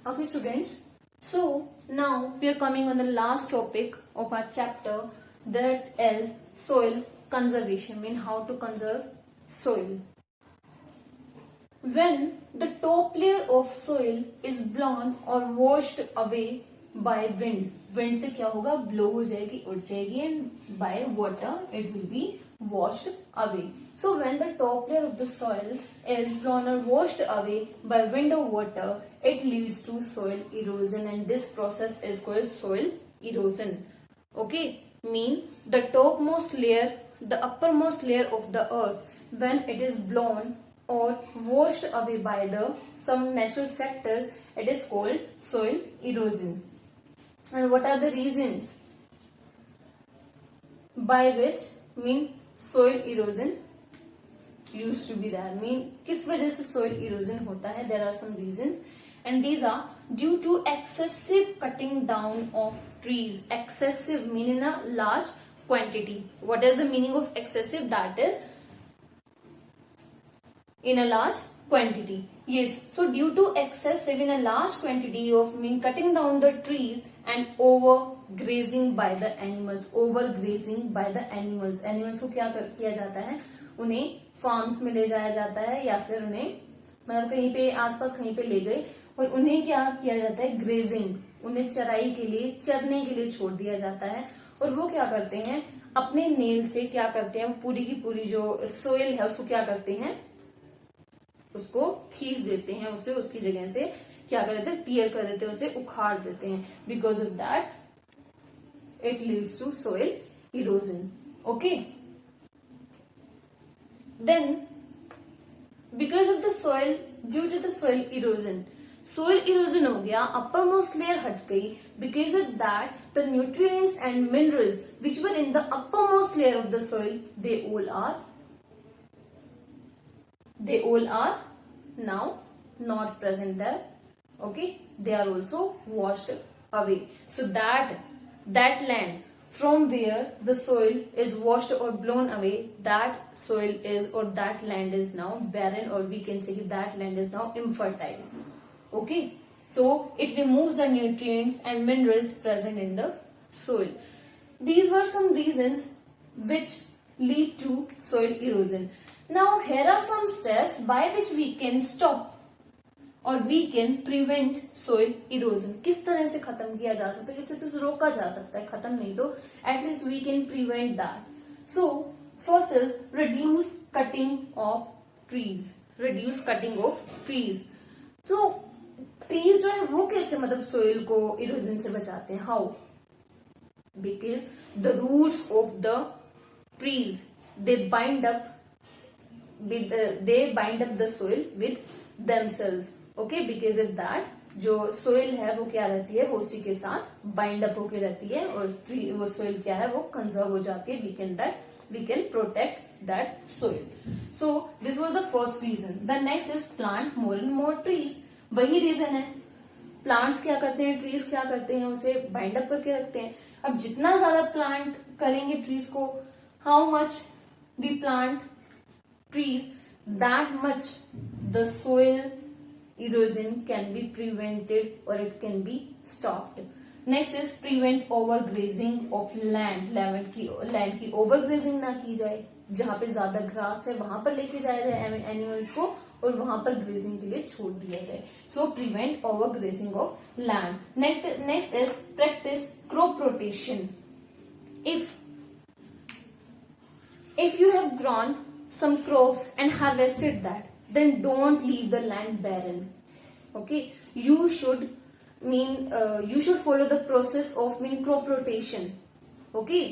Okay, students. So now we are coming on the last topic of our chapter, that is soil conservation. Mean how to conserve soil. When the top layer of soil is blown or washed away by wind, wind से क्या होगा, blow हो जाएगी, उड़ जाएगी, and by water it will be washed away. So when the top layer of the soil is blown or washed away by wind or water, it leads to soil erosion, and this process is called soil erosion. Okay, mean the topmost layer, the uppermost layer of the earth, when it is blown or washed away by the some natural factors, it is called soil erosion. And what are the reasons by which mean soil erosion used to be there? Mean किस वजह से soil erosion होता है? There are some reasons, and these are due to excessive cutting down of trees. Excessive mean in a large quantity. What is the meaning of excessive? That is in a large quantity. Yes, so due to excessive in a large quantity of mean cutting down the trees and overgrazing by the animals. Overgrazing by the animals. Animals को क्या किया जाता है? उन्हें farms में ले जाया जाता है, या फिर उन्हें मतलब कहीं पे आसपास कहीं पे ले गए और उन्हें क्या किया जाता है? ग्रेजिंग, उन्हें चराई के लिए, चरने के लिए छोड़ दिया जाता है. और वो क्या करते हैं? अपने नेल से क्या करते हैं? पूरी की पूरी जो सोइल है उसको क्या करते हैं? उसको खींच देते हैं, उसे उसकी जगह से क्या कर देते हैं? टीयर कर देते हैं, उसे उखाड़ देते हैं. Because of that it leads to soil erosion. Okay, then because of the soil, due to the soil erosion, soil erosion हो गया, अपर मोस्ट लेयर हट गई. Because of that the nutrients and minerals which were in the upper most layer of the soil, they all are now not present there. Okay, they are also washed away. So that land from where the soil is washed or blown away, that soil is, or that land is now barren, or we can say that land is now infertile. Okay, so it removes the nutrients and minerals present in the soil. These were some reasons which lead to soil erosion. Now here are some steps by which we can stop or we can prevent soil erosion. किस तरह से खत्म किया जा सकता है, किस तरह से रोका जा सकता है, खत्म नहीं तो at least we can prevent that. So first is reduce cutting of trees. Reduce cutting of trees. तो trees जो है वो कैसे मतलब soil को erosion से बचाते हैं? How? Because the roots of the trees, they bind up the soil with themselves. Okay, because of that जो soil है वो क्या रहती है? वो उसी के साथ bind up होके रहती है, और वो soil क्या है? वो conserve हो जाती है. We can protect that soil. So this was the first reason. The next is plant more and more trees. वही reason है. Plants क्या करते हैं? Trees क्या करते हैं? उसे bind up करके रखते हैं. अब जितना ज्यादा plant करेंगे trees को, how much we plant trees, that much the soil erosion can be prevented or it can be stopped. Next is prevent overgrazing of land. land की overgrazing ना की जाए. जहाँ पे ज्यादा ग्रास है वहां पर लेके जाया जाए एनिमल्स को, और वहां पर ग्रेजिंग के लिए छोड़ दिया जाए. So prevent overgrazing of land. Next is practice crop rotation. if you have grown some crops and harvested that, then don't leave the land barren. Okay, you should follow the process of crop rotation. Okay,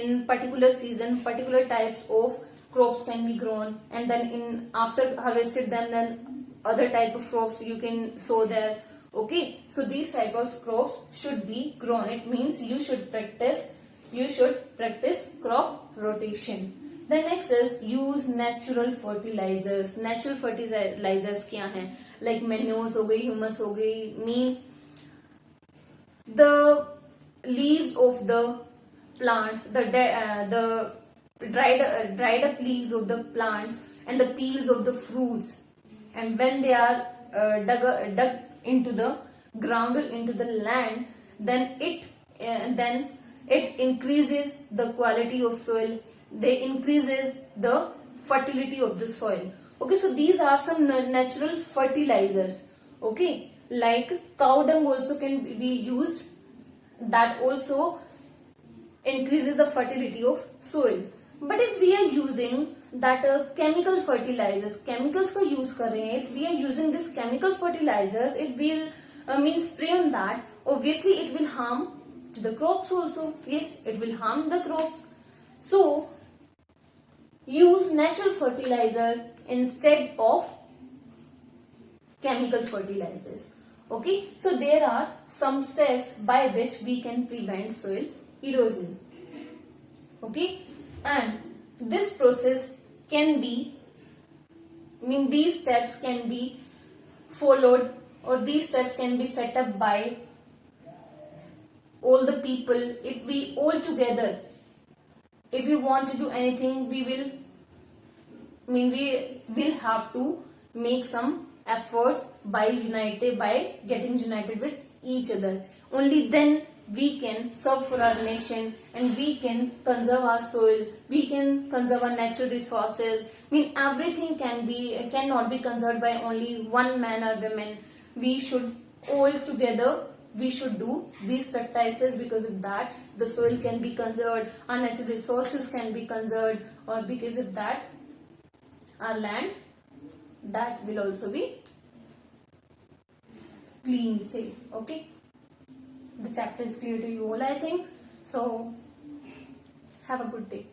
in particular season particular types of crops can be grown, and then after harvested them, then other type of crops you can sow there. Okay, so these type of crops should be grown. It means you should practice crop rotation. The next is use natural fertilizers. Natural fertilizers क्या हैं? Like manures हो गई, humus हो गई. Mean the leaves of the plants, the dried up leaves of the plants and the peels of the fruits, and when they are dug into the grounded into the land, then it increases the quality of soil, they increases the fertility of the soil. Okay, so these are some natural fertilizers. Okay, like cow dung also can be used, that also increases the fertility of soil. But if we are using that chemical fertilizers, chemicals का use कर रहे हैं, if we are using this chemical fertilizers, it will mean spray on that, obviously it will harm to the crops also. Yes, it will harm the crops. So use natural fertilizer instead of chemical fertilizers. Okay, so there are some steps by which we can prevent soil erosion. Okay, and this process can be, these steps can be followed, or these steps can be set up by all the people. If we all together, if we want to do anything, we will have to make some efforts by getting united with each other. Only then we can serve for our nation, and we can conserve our soil, we can conserve our natural resources. Everything cannot be conserved by only one man or woman. We should all together, we should do these practices. Because of that, the soil can be conserved, our natural resources can be conserved, or because of that, our land, that will also be clean, safe. Okay, the chapter is clear to you all, I think. So have a good day.